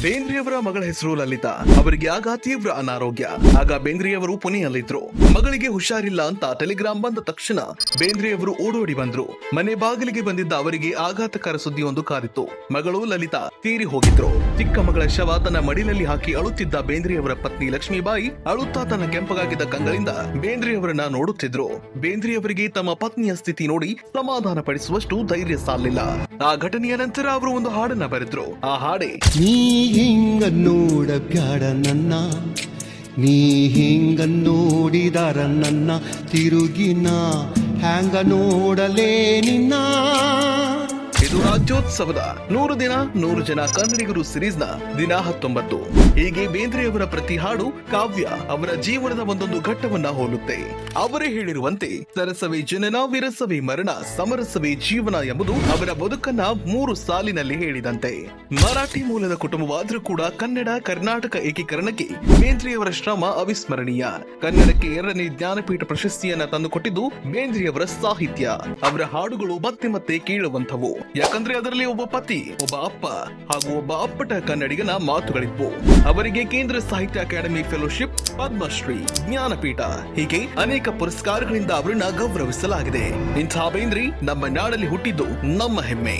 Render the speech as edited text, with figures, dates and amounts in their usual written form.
ಬೇಂದ್ರೆಯವರ ಮಗಳ ಹೆಸರು ಲಲಿತಾ. ಅವರಿಗೆ ಆಗ ತೀವ್ರ ಅನಾರೋಗ್ಯ. ಆಗ ಬೇಂದ್ರೆಯವರು ಪುಣೆಯಲ್ಲಿದ್ರು. ಮಗಳಿಗೆ ಹುಷಾರಿಲ್ಲ ಅಂತ ಟೆಲಿಗ್ರಾಮ್ ಬಂದ ತಕ್ಷಣ ಬೇಂದ್ರೆಯವರು ಓಡೋಡಿ ಬಂದ್ರು. ಮನೆ ಬಾಗಿಲಿಗೆ ಬಂದಿದ್ದ ಅವರಿಗೆ ಆಘಾತಕರ ಸುದ್ದಿಯೊಂದು ಕಾದಿತ್ತು. ಮಗಳು ಲಲಿತಾ ತೀರಿ ಹೋಗಿದ್ರು. ಚಿಕ್ಕ ಮಗಳ ಶವ ತನ್ನ ಮಡಿಲಲ್ಲಿ ಹಾಕಿ ಅಳುತ್ತಿದ್ದ ಬೇಂದ್ರೆಯವರ ಪತ್ನಿ ಲಕ್ಷ್ಮೀಬಾಯಿ ಅಳುತ್ತಾ ತನ್ನ ಕೆಂಪಗಾಗಿದ್ದ ಕಂಗಳಿಂದ ಬೇಂದ್ರೆಯವರನ್ನ ನೋಡುತ್ತಿದ್ರು. ಬೇಂದ್ರೆಯವರಿಗೆ ತಮ್ಮ ಪತ್ನಿಯ ಸ್ಥಿತಿ ನೋಡಿ ಸಮಾಧಾನ ಪಡಿಸುವಷ್ಟು ಧೈರ್ಯ ಸಾಲಿಲ್ಲ. ಆ ಘಟನೆಯ ನಂತರ ಅವರು ಒಂದು ಹಾಡನ್ನ ಬರೆದ್ರು. ಆ ಹಾಡೆ ನೀ ಹಿಂಗ ನೋಡ ಬ್ಯಾಡ ನನ್ನ, ನೀ ಹಿಂಗ ನೋಡಿದಾರ ನನ್ನ ತಿರುಗಿನ ಹ್ಯಾಂಗ ನೋಡಲೇ ನಿನ್ನ. ಇದು ರಾಜ್ಯೋತ್ಸವದ 100 ದಿನ 100 ಜನ ಕನ್ನಡಿಗರು ಸಿರೀಸ್ ನ ದಿನ 19. ಹೀಗೆ ಬೇಂದ್ರೆಯವರ ಪ್ರತಿ ಹಾಡು ಕಾವ್ಯ ಅವರ ಜೀವನದ ಒಂದೊಂದು ಘಟ್ಟವನ್ನ ಹೋಲುತ್ತೆ. ಅವರೇ ಹೇಳಿರುವಂತೆ ಸರಸವೇ ಜನನ, ವಿರಸವೇ ಮರಣ, ಸಮರಸವೇ ಜೀವನ ಎಂಬುದು ಅವರ ಬದುಕನ್ನ 3 ಸಾಲಿನಲ್ಲಿ ಹೇಳಿದಂತೆ. ಮರಾಠಿ ಮೂಲದ ಕುಟುಂಬವಾದ್ರೂ ಕೂಡ ಕನ್ನಡ ಕರ್ನಾಟಕ ಏಕೀಕರಣಕ್ಕೆ ಬೇಂದ್ರೆಯವರ ಶ್ರಮ ಅವಿಸ್ಮರಣೀಯ. ಕನ್ನಡಕ್ಕೆ 2ನೇ ಜ್ಞಾನಪೀಠ ಪ್ರಶಸ್ತಿಯನ್ನ ತಂದುಕೊಟ್ಟಿದ್ದು ಬೇಂದ್ರೆಯವರ ಸಾಹಿತ್ಯ. ಅವರ ಹಾಡುಗಳು ಮತ್ತೆ ಮತ್ತೆ ಕೇಳುವಂಥವು. ಯಾಕಂದ್ರೆ ಅದರಲ್ಲಿ ಒಬ್ಬ ಪತಿ, ಒಬ್ಬ ಅಪ್ಪ ಹಾಗೂ ಒಬ್ಬ ಅಪ್ಪಟ ಕನ್ನಡಿಗನ ಮಾತುಗಳಿದ್ವು. ಅವರಿಗೆ ಕೇಂದ್ರ ಸಾಹಿತ್ಯ ಅಕಾಡೆಮಿ ಫೆಲೋಶಿಪ್, ಪದ್ಮಶ್ರೀ, ಜ್ಞಾನಪೀಠ ಹೀಗೆ ಅನೇಕ ಪುರಸ್ಕಾರಗಳಿಂದ ಅವರನ್ನ ಗೌರವಿಸಲಾಗಿದೆ. ಇಂಥ ಬೇಂದ್ರೆ ನಮ್ಮ ನಾಡಲ್ಲಿ ಹುಟ್ಟಿದ್ದು ನಮ್ಮ ಹೆಮ್ಮೆ.